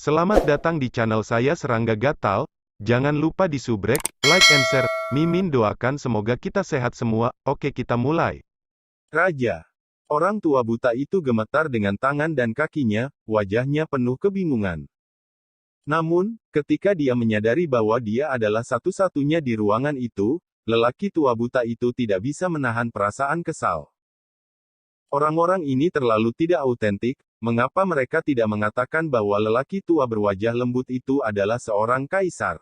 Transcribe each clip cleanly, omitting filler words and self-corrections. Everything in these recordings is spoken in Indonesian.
Selamat datang di channel saya Serangga Gatal. Jangan lupa di subrek, like and share. Mimin doakan semoga kita sehat semua. Oke, kita mulai. Raja. Orang tua buta itu gemetar dengan tangan dan kakinya, wajahnya penuh kebingungan. Namun, ketika dia menyadari bahwa dia adalah satu-satunya di ruangan itu, lelaki tua buta itu tidak bisa menahan perasaan kesal. Orang-orang ini terlalu tidak autentik. Mengapa mereka tidak mengatakan bahwa lelaki tua berwajah lembut itu adalah seorang kaisar?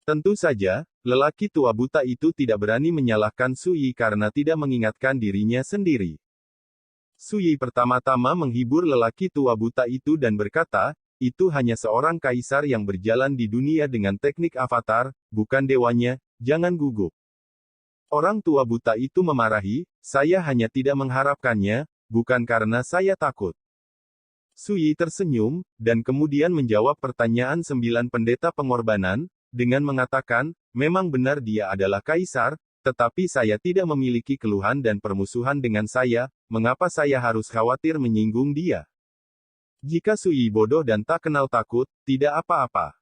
Tentu saja, lelaki tua buta itu tidak berani menyalahkan Sui karena tidak mengingatkan dirinya sendiri. Sui pertama-tama menghibur lelaki tua buta itu dan berkata, itu hanya seorang kaisar yang berjalan di dunia dengan teknik avatar, bukan dewanya, jangan gugup. Orang tua buta itu memarahi, saya hanya tidak mengharapkannya, bukan karena saya takut. Sui tersenyum, dan kemudian menjawab pertanyaan 9 pendeta pengorbanan, dengan mengatakan, memang benar dia adalah kaisar, tetapi saya tidak memiliki keluhan dan permusuhan dengan saya, mengapa saya harus khawatir menyinggung dia? Jika Sui bodoh dan tak kenal takut, tidak apa-apa.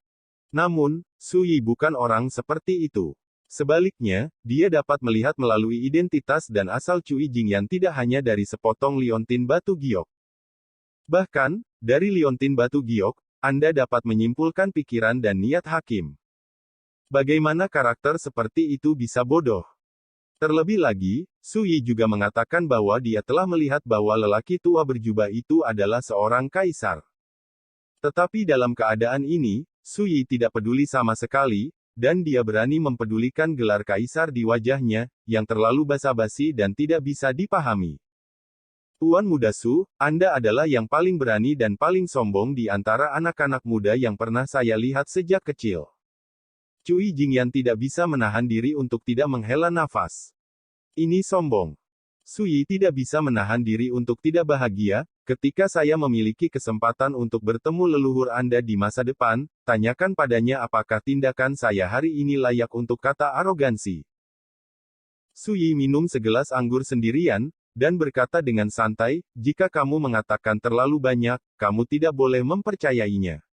Namun, Sui bukan orang seperti itu. Sebaliknya, dia dapat melihat melalui identitas dan asal Cui Jingyan tidak hanya dari sepotong liontin batu giok. Bahkan, dari liontin batu giok, Anda dapat menyimpulkan pikiran dan niat hakim. Bagaimana karakter seperti itu bisa bodoh? Terlebih lagi, Sui juga mengatakan bahwa dia telah melihat bahwa lelaki tua berjubah itu adalah seorang kaisar. Tetapi dalam keadaan ini, Sui tidak peduli sama sekali, dan dia berani mempedulikan gelar kaisar di wajahnya, yang terlalu basa-basi dan tidak bisa dipahami. Tuan Muda Su, Anda adalah yang paling berani dan paling sombong di antara anak-anak muda yang pernah saya lihat sejak kecil. Cui Jingyan tidak bisa menahan diri untuk tidak menghela nafas. Ini sombong. Sui tidak bisa menahan diri untuk tidak bahagia, ketika saya memiliki kesempatan untuk bertemu leluhur Anda di masa depan, tanyakan padanya apakah tindakan saya hari ini layak untuk kata arogansi. Sui minum segelas anggur sendirian, dan berkata dengan santai, jika kamu mengatakan terlalu banyak, kamu tidak boleh mempercayainya.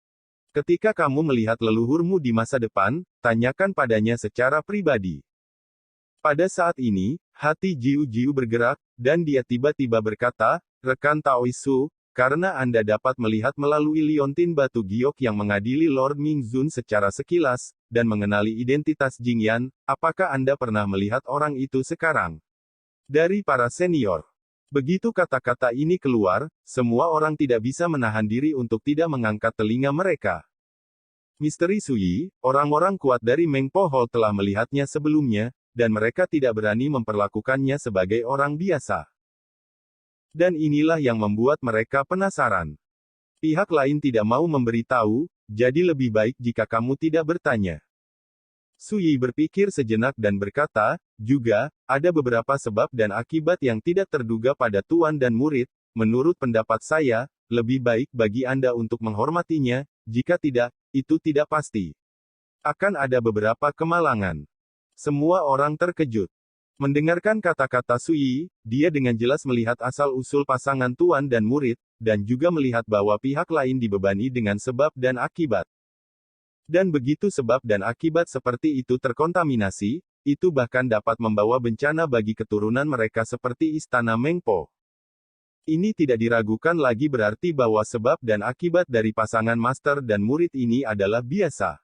Ketika kamu melihat leluhurmu di masa depan, tanyakan padanya secara pribadi. Pada saat ini, hati Jiu-Jiu bergerak, dan dia tiba-tiba berkata, rekan Taoisu, karena Anda dapat melihat melalui liontin batu giok yang mengadili Lord Mingzun secara sekilas, dan mengenali identitas Jingyan, apakah Anda pernah melihat orang itu sekarang? Dari para senior. Begitu kata-kata ini keluar, semua orang tidak bisa menahan diri untuk tidak mengangkat telinga mereka. Misteri Sui, orang-orang kuat dari Mengpo Hall telah melihatnya sebelumnya, dan mereka tidak berani memperlakukannya sebagai orang biasa. Dan inilah yang membuat mereka penasaran. Pihak lain tidak mau memberitahu, jadi lebih baik jika kamu tidak bertanya. Sui berpikir sejenak dan berkata, juga, ada beberapa sebab dan akibat yang tidak terduga pada tuan dan murid, menurut pendapat saya, lebih baik bagi Anda untuk menghormatinya, jika tidak, itu tidak pasti. Akan ada beberapa kemalangan. Semua orang terkejut. Mendengarkan kata-kata Sui, dia dengan jelas melihat asal-usul pasangan tuan dan murid, dan juga melihat bahwa pihak lain dibebani dengan sebab dan akibat. Dan begitu sebab dan akibat seperti itu terkontaminasi, itu bahkan dapat membawa bencana bagi keturunan mereka seperti Istana Mengpo. Ini tidak diragukan lagi berarti bahwa sebab dan akibat dari pasangan master dan murid ini adalah biasa.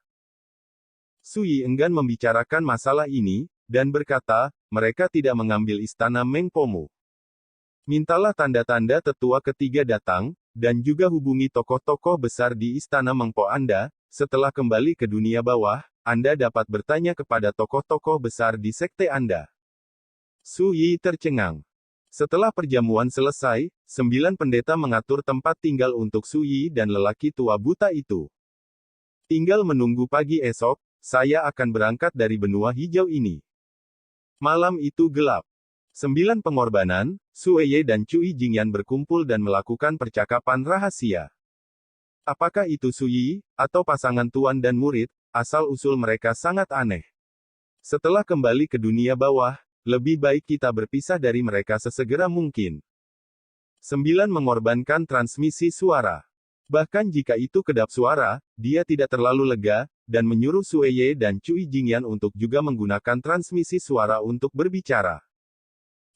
Sui enggan membicarakan masalah ini, dan berkata, mereka tidak mengambil Istana Mengpomu. Mintalah tanda-tanda tetua ketiga datang, dan juga hubungi tokoh-tokoh besar di Istana Mengpo Anda. Setelah kembali ke dunia bawah, Anda dapat bertanya kepada tokoh-tokoh besar di sekte Anda. Sui tercengang. Setelah perjamuan selesai, 9 pendeta mengatur tempat tinggal untuk Sui dan lelaki tua buta itu. Tinggal menunggu pagi esok, saya akan berangkat dari benua hijau ini. Malam itu gelap. 9 pengorbanan, Sueye dan Cui Jingyan berkumpul dan melakukan percakapan rahasia. Apakah itu Sui, atau pasangan tuan dan murid, asal-usul mereka sangat aneh. Setelah kembali ke dunia bawah, lebih baik kita berpisah dari mereka sesegera mungkin. 9 mengorbankan transmisi suara. Bahkan jika itu kedap suara, dia tidak terlalu lega, dan menyuruh Sueye dan Cui Jingyan untuk juga menggunakan transmisi suara untuk berbicara.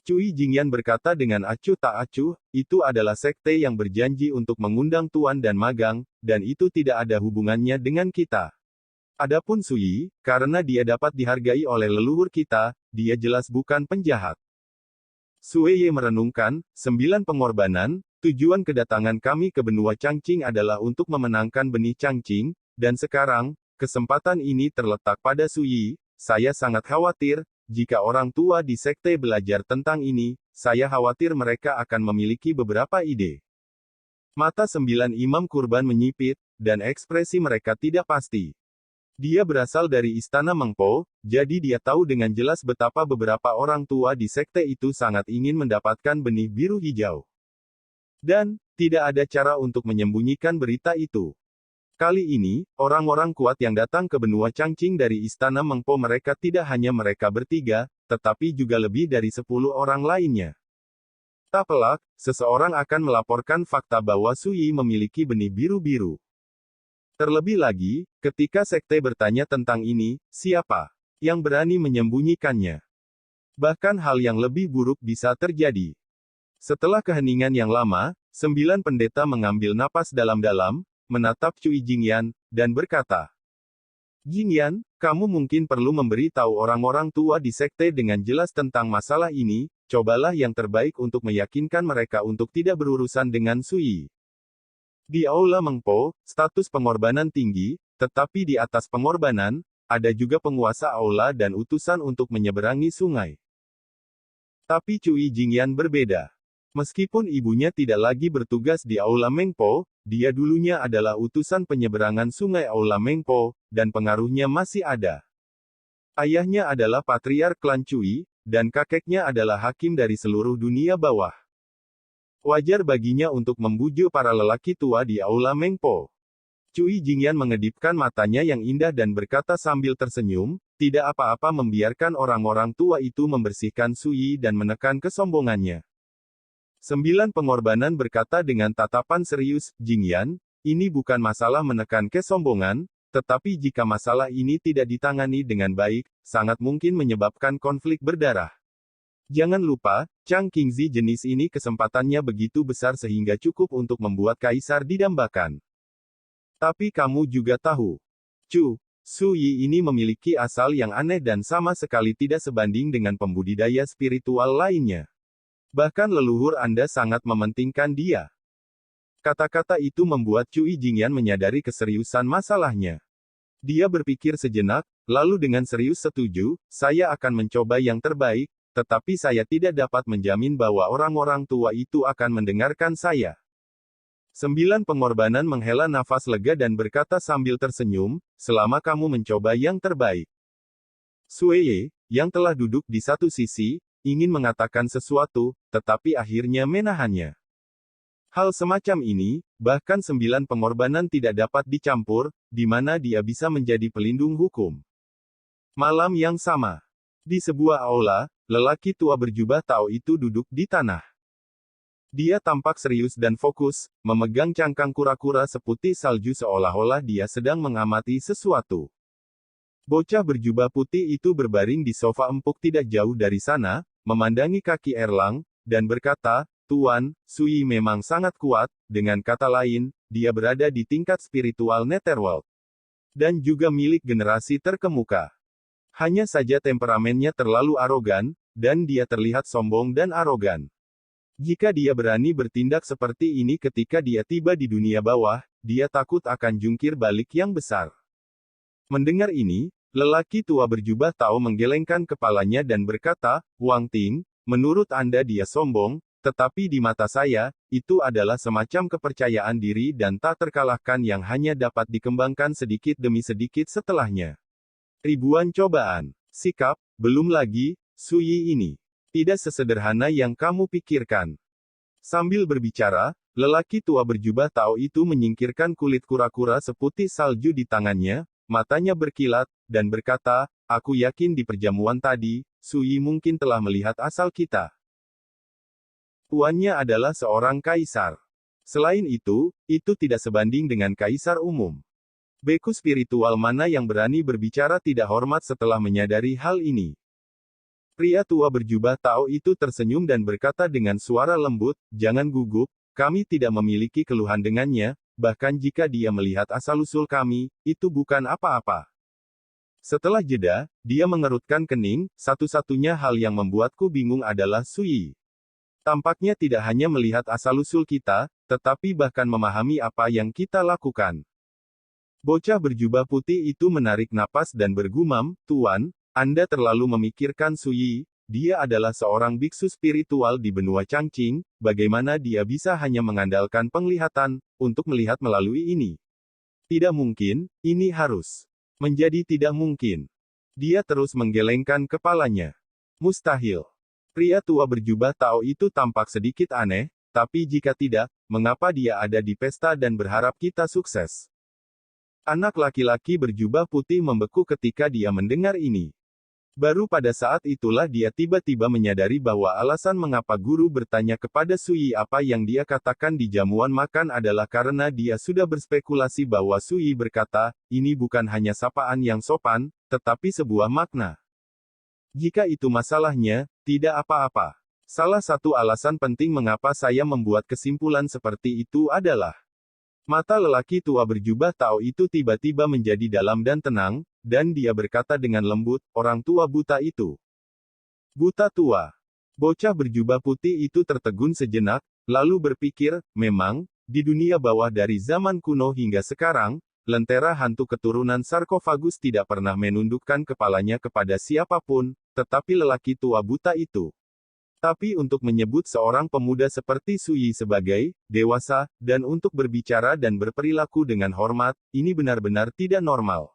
Cui Jingyan berkata dengan acuh tak acuh, itu adalah sekte yang berjanji untuk mengundang tuan dan magang, dan itu tidak ada hubungannya dengan kita. Adapun Suyi, karena dia dapat dihargai oleh leluhur kita, dia jelas bukan penjahat. Sueye merenungkan, 9 pengorbanan, tujuan kedatangan kami ke benua Changqing adalah untuk memenangkan benih Changqing, dan sekarang, kesempatan ini terletak pada Suyi, saya sangat khawatir, jika orang tua di sekte belajar tentang ini, saya khawatir mereka akan memiliki beberapa ide. Mata 9 imam kurban menyipit, dan ekspresi mereka tidak pasti. Dia berasal dari istana Mengpo, jadi dia tahu dengan jelas betapa beberapa orang tua di sekte itu sangat ingin mendapatkan benih biru hijau. Dan, tidak ada cara untuk menyembunyikan berita itu. Kali ini, orang-orang kuat yang datang ke benua Changqing dari istana Mengpo mereka tidak hanya mereka bertiga, tetapi juga lebih dari 10 orang lainnya. Tak pelak, seseorang akan melaporkan fakta bahwa Suyi memiliki benih biru-biru. Terlebih lagi, ketika sekte bertanya tentang ini, siapa yang berani menyembunyikannya? Bahkan hal yang lebih buruk bisa terjadi. Setelah keheningan yang lama, 9 pendeta mengambil napas dalam-dalam, menatap Cui Jingyan, dan berkata, Jingyan, kamu mungkin perlu memberi tahu orang-orang tua di sekte dengan jelas tentang masalah ini, cobalah yang terbaik untuk meyakinkan mereka untuk tidak berurusan dengan Suyi. Di Aula Mengpo, status pengorbanan tinggi, tetapi di atas pengorbanan, ada juga penguasa aula dan utusan untuk menyeberangi sungai. Tapi Cui Jingyan berbeda. Meskipun ibunya tidak lagi bertugas di Aula Mengpo, dia dulunya adalah utusan penyeberangan sungai Aula Mengpo, dan pengaruhnya masih ada. Ayahnya adalah patriark klan Cui, dan kakeknya adalah hakim dari seluruh dunia bawah. Wajar baginya untuk membujuk para lelaki tua di Aula Mengpo. Cui Jingyan mengedipkan matanya yang indah dan berkata sambil tersenyum, tidak apa-apa membiarkan orang-orang tua itu membersihkan Suyi dan menekan kesombongannya. 9 pengorbanan berkata dengan tatapan serius, Jingyan, ini bukan masalah menekan kesombongan, tetapi jika masalah ini tidak ditangani dengan baik, sangat mungkin menyebabkan konflik berdarah. Jangan lupa, Chang Qingzi jenis ini kesempatannya begitu besar sehingga cukup untuk membuat kaisar didambakan. Tapi kamu juga tahu, Suyi ini memiliki asal yang aneh dan sama sekali tidak sebanding dengan pembudidaya spiritual lainnya. Bahkan leluhur Anda sangat mementingkan dia. Kata-kata itu membuat Cui Jingyan menyadari keseriusan masalahnya. Dia berpikir sejenak, lalu dengan serius setuju, saya akan mencoba yang terbaik, tetapi saya tidak dapat menjamin bahwa orang-orang tua itu akan mendengarkan saya. 9 pengorbanan menghela nafas lega dan berkata sambil tersenyum, selama kamu mencoba yang terbaik. Sueye, yang telah duduk di satu sisi, ingin mengatakan sesuatu, tetapi akhirnya menahannya. Hal semacam ini, bahkan 9 pengorbanan tidak dapat dicampur, di mana dia bisa menjadi pelindung hukum. Malam yang sama. Di sebuah aula, lelaki tua berjubah Tao itu duduk di tanah. Dia tampak serius dan fokus, memegang cangkang kura-kura seputih salju seolah-olah dia sedang mengamati sesuatu. Bocah berjubah putih itu berbaring di sofa empuk tidak jauh dari sana, memandangi kaki Erlang, dan berkata, Tuan, Suyi memang sangat kuat, dengan kata lain, dia berada di tingkat spiritual Netherworld. Dan juga milik generasi terkemuka. Hanya saja temperamennya terlalu arogan, dan dia terlihat sombong dan arogan. Jika dia berani bertindak seperti ini ketika dia tiba di dunia bawah, dia takut akan jungkir balik yang besar. Mendengar ini, lelaki tua berjubah Tao menggelengkan kepalanya dan berkata, Wang Ting, menurut Anda dia sombong, tetapi di mata saya, itu adalah semacam kepercayaan diri dan tak terkalahkan yang hanya dapat dikembangkan sedikit demi sedikit setelahnya. Ribuan cobaan, sikap, belum lagi, Suyi ini. Tidak sesederhana yang kamu pikirkan. Sambil berbicara, lelaki tua berjubah Tao itu menyingkirkan kulit kura-kura seputih salju di tangannya, matanya berkilat, dan berkata, aku yakin di perjamuan tadi, Suyi mungkin telah melihat asal kita. Tuannya adalah seorang kaisar. Selain itu tidak sebanding dengan kaisar umum. Beku spiritual mana yang berani berbicara tidak hormat setelah menyadari hal ini? Pria tua berjubah Tao itu tersenyum dan berkata dengan suara lembut, "Jangan gugup, kami tidak memiliki keluhan dengannya, bahkan jika dia melihat asal-usul kami, itu bukan apa-apa." Setelah jeda, dia mengerutkan kening, "Satu-satunya hal yang membuatku bingung adalah Sui. Tampaknya tidak hanya melihat asal-usul kita, tetapi bahkan memahami apa yang kita lakukan." Bocah berjubah putih itu menarik napas dan bergumam, "Tuan, Anda terlalu memikirkan Sui. Dia adalah seorang biksu spiritual di benua Changqing, bagaimana dia bisa hanya mengandalkan penglihatan untuk melihat melalui ini? Tidak mungkin, ini harus menjadi tidak mungkin." Dia terus menggelengkan kepalanya. "Mustahil." Pria tua berjubah Tao itu tampak sedikit aneh, "Tapi jika tidak, mengapa dia ada di pesta dan berharap kita sukses?" Anak laki-laki berjubah putih membeku ketika dia mendengar ini. Baru pada saat itulah dia tiba-tiba menyadari bahwa alasan mengapa guru bertanya kepada Sui apa yang dia katakan di jamuan makan adalah karena dia sudah berspekulasi bahwa Sui berkata, "Ini bukan hanya sapaan yang sopan, tetapi sebuah makna." Jika itu masalahnya, tidak apa-apa. Salah satu alasan penting mengapa saya membuat kesimpulan seperti itu adalah mata lelaki tua berjubah Tao itu tiba-tiba menjadi dalam dan tenang, dan dia berkata dengan lembut, "Orang tua buta itu." Buta tua. Bocah berjubah putih itu tertegun sejenak, lalu berpikir, memang, di dunia bawah dari zaman kuno hingga sekarang, lentera hantu keturunan sarkofagus tidak pernah menundukkan kepalanya kepada siapapun, tetapi lelaki tua buta itu. Tapi untuk menyebut seorang pemuda seperti Sui sebagai dewasa, dan untuk berbicara dan berperilaku dengan hormat, ini benar-benar tidak normal.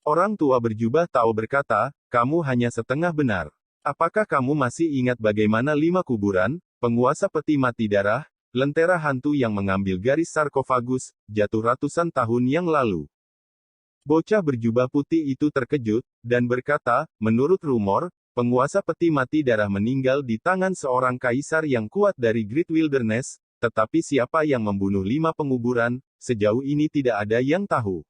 Orang tua berjubah Tao berkata, "Kamu hanya setengah benar. Apakah kamu masih ingat bagaimana 5 kuburan, penguasa peti mati darah, lentera hantu yang mengambil garis sarkofagus, jatuh ratusan tahun yang lalu?" Bocah berjubah putih itu terkejut, dan berkata, "Menurut rumor, penguasa peti mati darah meninggal di tangan seorang kaisar yang kuat dari Great Wilderness, tetapi siapa yang membunuh 5 penguburan, sejauh ini tidak ada yang tahu."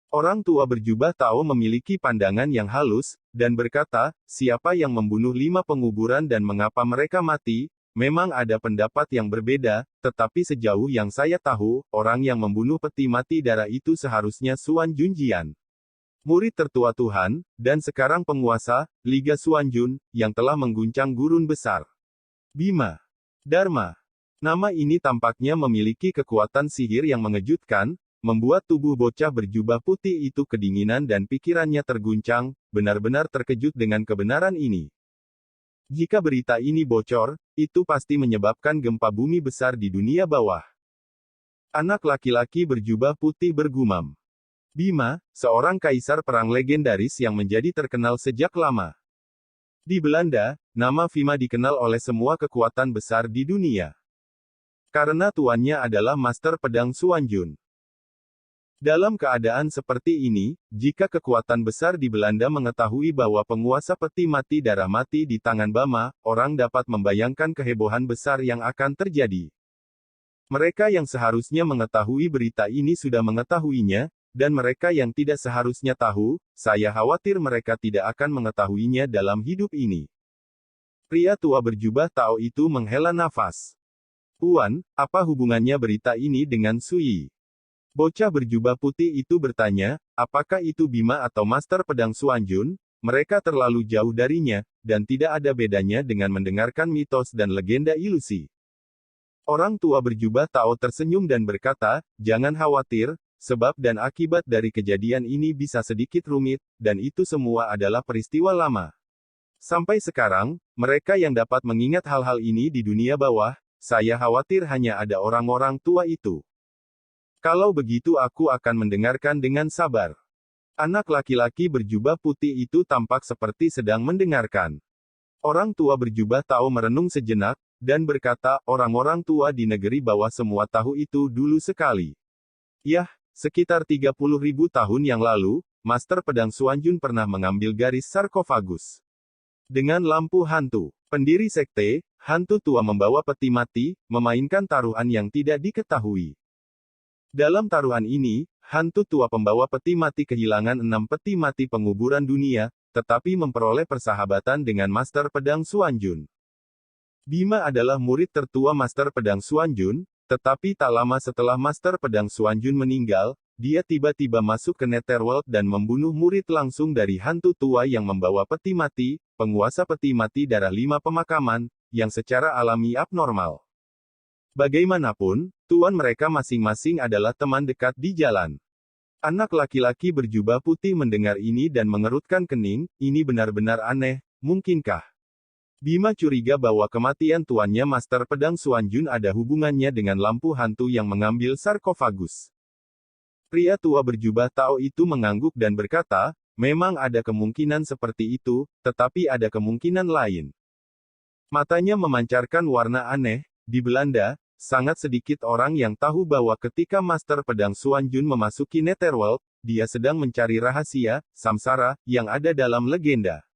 Orang tua berjubah Tao memiliki pandangan yang halus, dan berkata, "Siapa yang membunuh 5 penguburan dan mengapa mereka mati? Memang ada pendapat yang berbeda, tetapi sejauh yang saya tahu, orang yang membunuh peti mati darah itu seharusnya Suan Junjian, murid tertua Tuhan, dan sekarang penguasa, Liga Suanjun, yang telah mengguncang gurun besar. Bima. Dharma. Nama ini tampaknya memiliki kekuatan sihir yang mengejutkan, membuat tubuh bocah berjubah putih itu kedinginan dan pikirannya terguncang, benar-benar terkejut dengan kebenaran ini. Jika berita ini bocor, itu pasti menyebabkan gempa bumi besar di dunia bawah. Anak laki-laki berjubah putih bergumam. Bima, seorang kaisar perang legendaris yang menjadi terkenal sejak lama. Di Belanda, nama Bima dikenal oleh semua kekuatan besar di dunia. Karena tuannya adalah Master Pedang Suanjun. Dalam keadaan seperti ini, jika kekuatan besar di Belanda mengetahui bahwa penguasa peti mati darah mati di tangan Bama, orang dapat membayangkan kehebohan besar yang akan terjadi. Mereka yang seharusnya mengetahui berita ini sudah mengetahuinya, dan mereka yang tidak seharusnya tahu, saya khawatir mereka tidak akan mengetahuinya dalam hidup ini. Pria tua berjubah Tao itu menghela nafas. "Tuan, apa hubungannya berita ini dengan Sui?" Bocah berjubah putih itu bertanya, "Apakah itu Bima atau Master Pedang Suanjun? Mereka terlalu jauh darinya, dan tidak ada bedanya dengan mendengarkan mitos dan legenda ilusi." Orang tua berjubah Tao tersenyum dan berkata, "Jangan khawatir, sebab dan akibat dari kejadian ini bisa sedikit rumit, dan itu semua adalah peristiwa lama. Sampai sekarang, mereka yang dapat mengingat hal-hal ini di dunia bawah, saya khawatir hanya ada orang-orang tua itu. Kalau begitu aku akan mendengarkan dengan sabar." Anak laki-laki berjubah putih itu tampak seperti sedang mendengarkan. Orang tua berjubah Tao merenung sejenak, dan berkata, "Orang-orang tua di negeri bawah semua tahu itu dulu sekali. Yah, sekitar 30.000 tahun yang lalu, Master Pedang Suanjun pernah mengambil garis sarkofagus. Dengan lampu hantu, pendiri sekte, hantu tua membawa peti mati, memainkan taruhan yang tidak diketahui. Dalam taruhan ini, hantu tua pembawa peti mati kehilangan 6 peti mati penguburan dunia, tetapi memperoleh persahabatan dengan Master Pedang Xuanjun. Bima adalah murid tertua Master Pedang Xuanjun, tetapi tak lama setelah Master Pedang Xuanjun meninggal, dia tiba-tiba masuk ke Netherworld dan membunuh murid langsung dari hantu tua yang membawa peti mati, penguasa peti mati darah 5 pemakaman, yang secara alami abnormal. Bagaimanapun, tuan mereka masing-masing adalah teman dekat di jalan. Anak laki-laki berjubah putih mendengar ini dan mengerutkan kening, ini benar-benar aneh, mungkinkah? Bima curiga bahwa kematian tuannya Master Pedang Xuanjun ada hubungannya dengan lampu hantu yang mengambil sarkofagus. Pria tua berjubah Tao itu mengangguk dan berkata, memang ada kemungkinan seperti itu, tetapi ada kemungkinan lain. Matanya memancarkan warna aneh. Di Belanda, sangat sedikit orang yang tahu bahwa ketika Master Pedang Xuanjun memasuki Netherworld, dia sedang mencari rahasia, samsara, yang ada dalam legenda.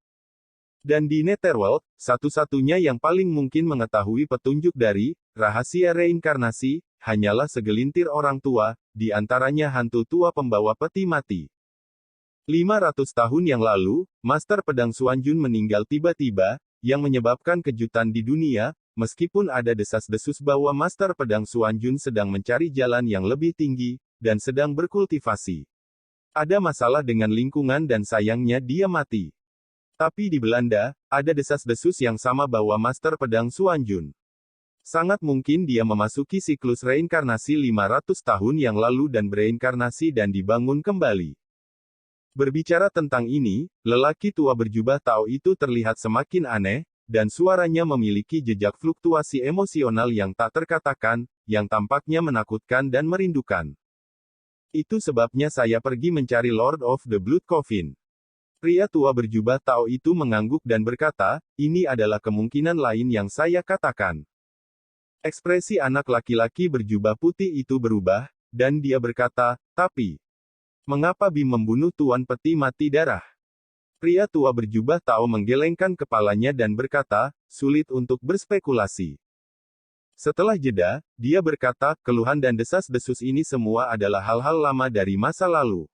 Dan di Netherworld, satu-satunya yang paling mungkin mengetahui petunjuk dari rahasia reinkarnasi, hanyalah segelintir orang tua, di antaranya hantu tua pembawa peti mati. 500 tahun yang lalu, Master Pedang Xuanjun meninggal tiba-tiba, yang menyebabkan kejutan di dunia, meskipun ada desas-desus bahwa Master Pedang Xuanjun sedang mencari jalan yang lebih tinggi, dan sedang berkultivasi. Ada masalah dengan lingkungan dan sayangnya dia mati. Tapi di Belanda, ada desas-desus yang sama bahwa Master Pedang Xuanjun sangat mungkin dia memasuki siklus reinkarnasi 500 tahun yang lalu dan bereinkarnasi dan dibangun kembali. Berbicara tentang ini, lelaki tua berjubah Tao itu terlihat semakin aneh, dan suaranya memiliki jejak fluktuasi emosional yang tak terkatakan, yang tampaknya menakutkan dan merindukan. Itu sebabnya saya pergi mencari Lord of the Blood Coffin. Pria tua berjubah Tao itu mengangguk dan berkata, ini adalah kemungkinan lain yang saya katakan. Ekspresi anak laki-laki berjubah putih itu berubah, dan dia berkata, tapi, mengapa Bim membunuh Tuan Peti Mati Darah? Pria tua berjubah Tao menggelengkan kepalanya dan berkata, sulit untuk berspekulasi. Setelah jeda, dia berkata, keluhan dan desas-desus ini semua adalah hal-hal lama dari masa lalu.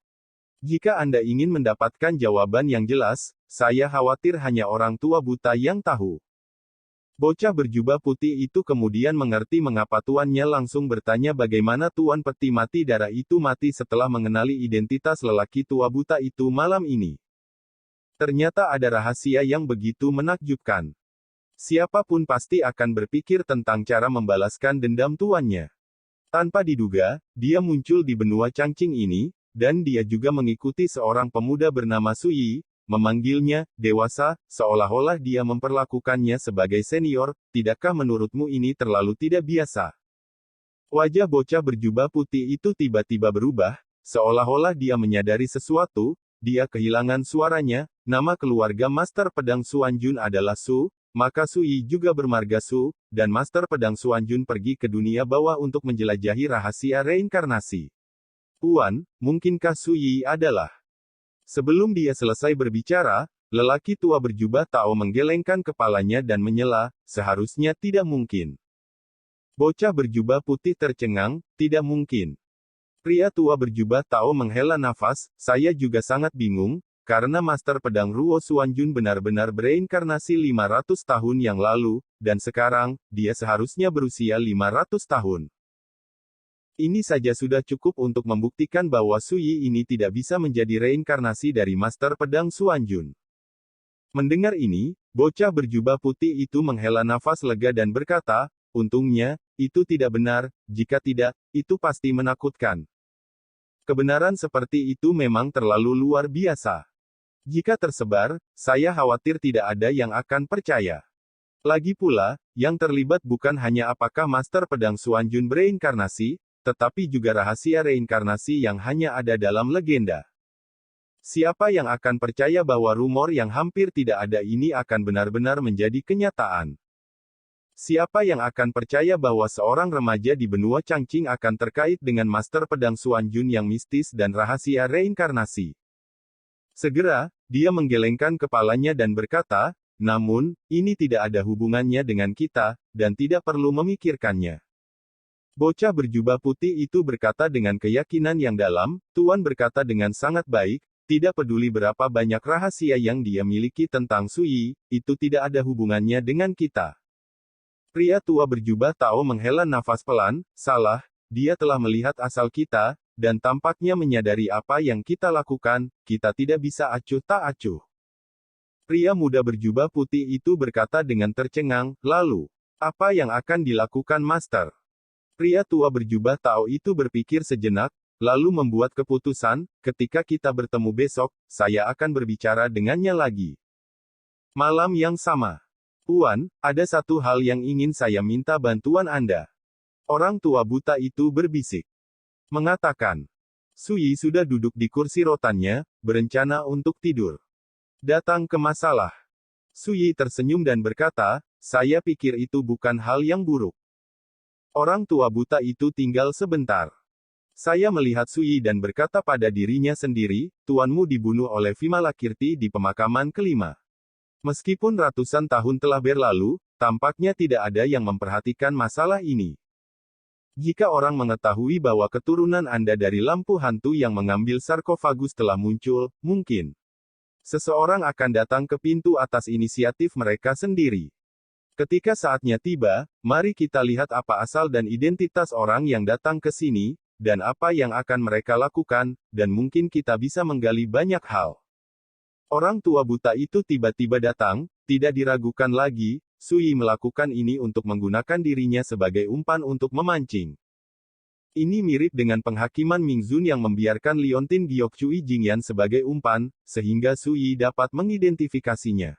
Jika Anda ingin mendapatkan jawaban yang jelas, saya khawatir hanya orang tua buta yang tahu. Bocah berjubah putih itu kemudian mengerti mengapa tuannya langsung bertanya bagaimana Tuan Peti Mati Darah itu mati setelah mengenali identitas lelaki tua buta itu malam ini. Ternyata ada rahasia yang begitu menakjubkan. Siapapun pasti akan berpikir tentang cara membalaskan dendam tuannya. Tanpa diduga, dia muncul di benua Changqing ini, dan dia juga mengikuti seorang pemuda bernama Suyi, memanggilnya dewasa, seolah-olah dia memperlakukannya sebagai senior. Tidakkah menurutmu ini terlalu tidak biasa? Wajah bocah berjubah putih itu tiba-tiba berubah, seolah-olah dia menyadari sesuatu. Dia kehilangan suaranya. Nama keluarga Master Pedang Xuanjun adalah Su, maka Suyi juga bermarga Su, dan Master Pedang Xuanjun pergi ke dunia bawah untuk menjelajahi rahasia reinkarnasi. Tuan, mungkinkah Suyi adalah? Sebelum dia selesai berbicara, lelaki tua berjubah Tao menggelengkan kepalanya dan menyela, seharusnya tidak mungkin. Bocah berjubah putih tercengang, tidak mungkin. Pria tua berjubah Tao menghela nafas, saya juga sangat bingung, karena Master Pedang Ruo Xuanjun benar-benar bereinkarnasi 500 tahun yang lalu, dan sekarang, dia seharusnya berusia 500 tahun. Ini saja sudah cukup untuk membuktikan bahwa Suyi ini tidak bisa menjadi reinkarnasi dari Master Pedang Xuanjun. Mendengar ini, bocah berjubah putih itu menghela nafas lega dan berkata, untungnya, itu tidak benar, jika tidak, itu pasti menakutkan. Kebenaran seperti itu memang terlalu luar biasa. Jika tersebar, saya khawatir tidak ada yang akan percaya. Lagi pula, yang terlibat bukan hanya apakah Master Pedang Xuanjun bereinkarnasi, tetapi juga rahasia reinkarnasi yang hanya ada dalam legenda. Siapa yang akan percaya bahwa rumor yang hampir tidak ada ini akan benar-benar menjadi kenyataan? Siapa yang akan percaya bahwa seorang remaja di benua Changqing akan terkait dengan Master Pedang Xuanjun yang mistis dan rahasia reinkarnasi? Segera, dia menggelengkan kepalanya dan berkata, namun, ini tidak ada hubungannya dengan kita, dan tidak perlu memikirkannya. Bocah berjubah putih itu berkata dengan keyakinan yang dalam, Tuan berkata dengan sangat baik, tidak peduli berapa banyak rahasia yang dia miliki tentang Sui, itu tidak ada hubungannya dengan kita. Pria tua berjubah Tao menghela nafas pelan, salah, dia telah melihat asal kita, dan tampaknya menyadari apa yang kita lakukan, kita tidak bisa acuh tak acuh. Pria muda berjubah putih itu berkata dengan tercengang, lalu, apa yang akan dilakukan Master? Pria tua berjubah Tao itu berpikir sejenak, lalu membuat keputusan, ketika kita bertemu besok, saya akan berbicara dengannya lagi. Malam yang sama. Tuan, ada satu hal yang ingin saya minta bantuan Anda. Orang tua buta itu berbisik. Mengatakan. Sui sudah duduk di kursi rotannya, berencana untuk tidur. Datang ke masalah. Sui tersenyum dan berkata, saya pikir itu bukan hal yang buruk. Orang tua buta itu tinggal sebentar. Saya melihat Sui dan berkata pada dirinya sendiri, tuanmu dibunuh oleh Vimalakirti di pemakaman kelima. Meskipun ratusan tahun telah berlalu, tampaknya tidak ada yang memperhatikan masalah ini. Jika orang mengetahui bahwa keturunan Anda dari lampu hantu yang mengambil sarkofagus telah muncul, mungkin seseorang akan datang ke pintu atas inisiatif mereka sendiri. Ketika saatnya tiba, mari kita lihat apa asal dan identitas orang yang datang ke sini, dan apa yang akan mereka lakukan, dan mungkin kita bisa menggali banyak hal. Orang tua buta itu tiba-tiba datang, tidak diragukan lagi, Sui melakukan ini untuk menggunakan dirinya sebagai umpan untuk memancing. Ini mirip dengan penghakiman Mingzun yang membiarkan Liontin Gyokchui Jingyan sebagai umpan, sehingga Sui dapat mengidentifikasinya.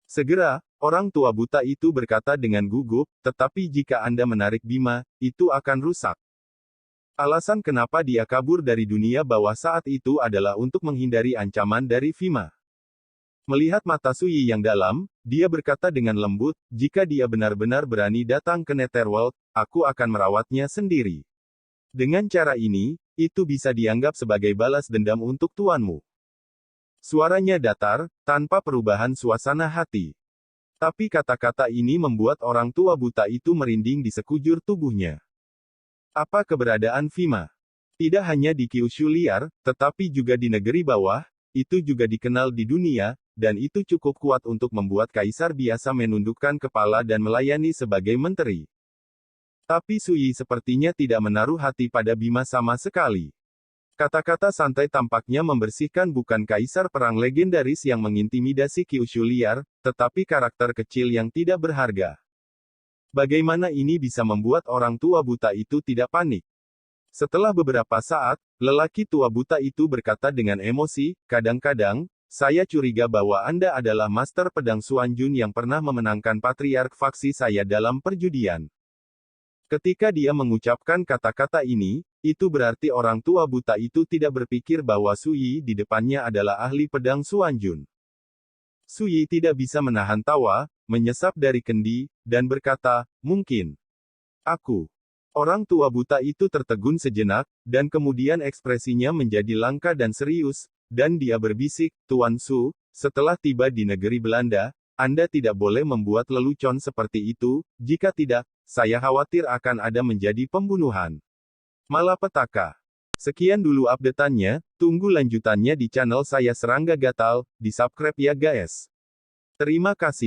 Segera, orang tua buta itu berkata dengan gugup, tetapi jika Anda menarik Bima, itu akan rusak. Alasan kenapa dia kabur dari dunia bawah saat itu adalah untuk menghindari ancaman dari Vima. Melihat mata Sui yang dalam, dia berkata dengan lembut, jika dia benar-benar berani datang ke Netherworld, aku akan merawatnya sendiri. Dengan cara ini, itu bisa dianggap sebagai balas dendam untuk tuanmu. Suaranya datar, tanpa perubahan suasana hati. Tapi kata-kata ini membuat orang tua buta itu merinding di sekujur tubuhnya. Apa keberadaan Vima? Tidak hanya di Kyushu liar, tetapi juga di negeri bawah, itu juga dikenal di dunia, dan itu cukup kuat untuk membuat kaisar biasa menundukkan kepala dan melayani sebagai menteri. Tapi Sui sepertinya tidak menaruh hati pada Bima sama sekali. Kata-kata santai tampaknya membersihkan bukan kaisar perang legendaris yang mengintimidasi Kyushu liar, tetapi karakter kecil yang tidak berharga. Bagaimana ini bisa membuat orang tua buta itu tidak panik? Setelah beberapa saat, lelaki tua buta itu berkata dengan emosi, kadang-kadang, saya curiga bahwa Anda adalah Master Pedang Xuanjun yang pernah memenangkan patriark faksi saya dalam perjudian. Ketika dia mengucapkan kata-kata ini, itu berarti orang tua buta itu tidak berpikir bahwa Sui di depannya adalah ahli pedang Xuanjun. Sui tidak bisa menahan tawa, menyesap dari kendi, dan berkata, mungkin. Aku. Orang tua buta itu tertegun sejenak, dan kemudian ekspresinya menjadi langka dan serius, dan dia berbisik, Tuan Su, setelah tiba di negeri Belanda, Anda tidak boleh membuat lelucon seperti itu, jika tidak, saya khawatir akan ada menjadi pembunuhan. Malapetaka. Sekian dulu update-annya, tunggu lanjutannya di channel saya Serangga Gatal, di subscribe ya guys. Terima kasih.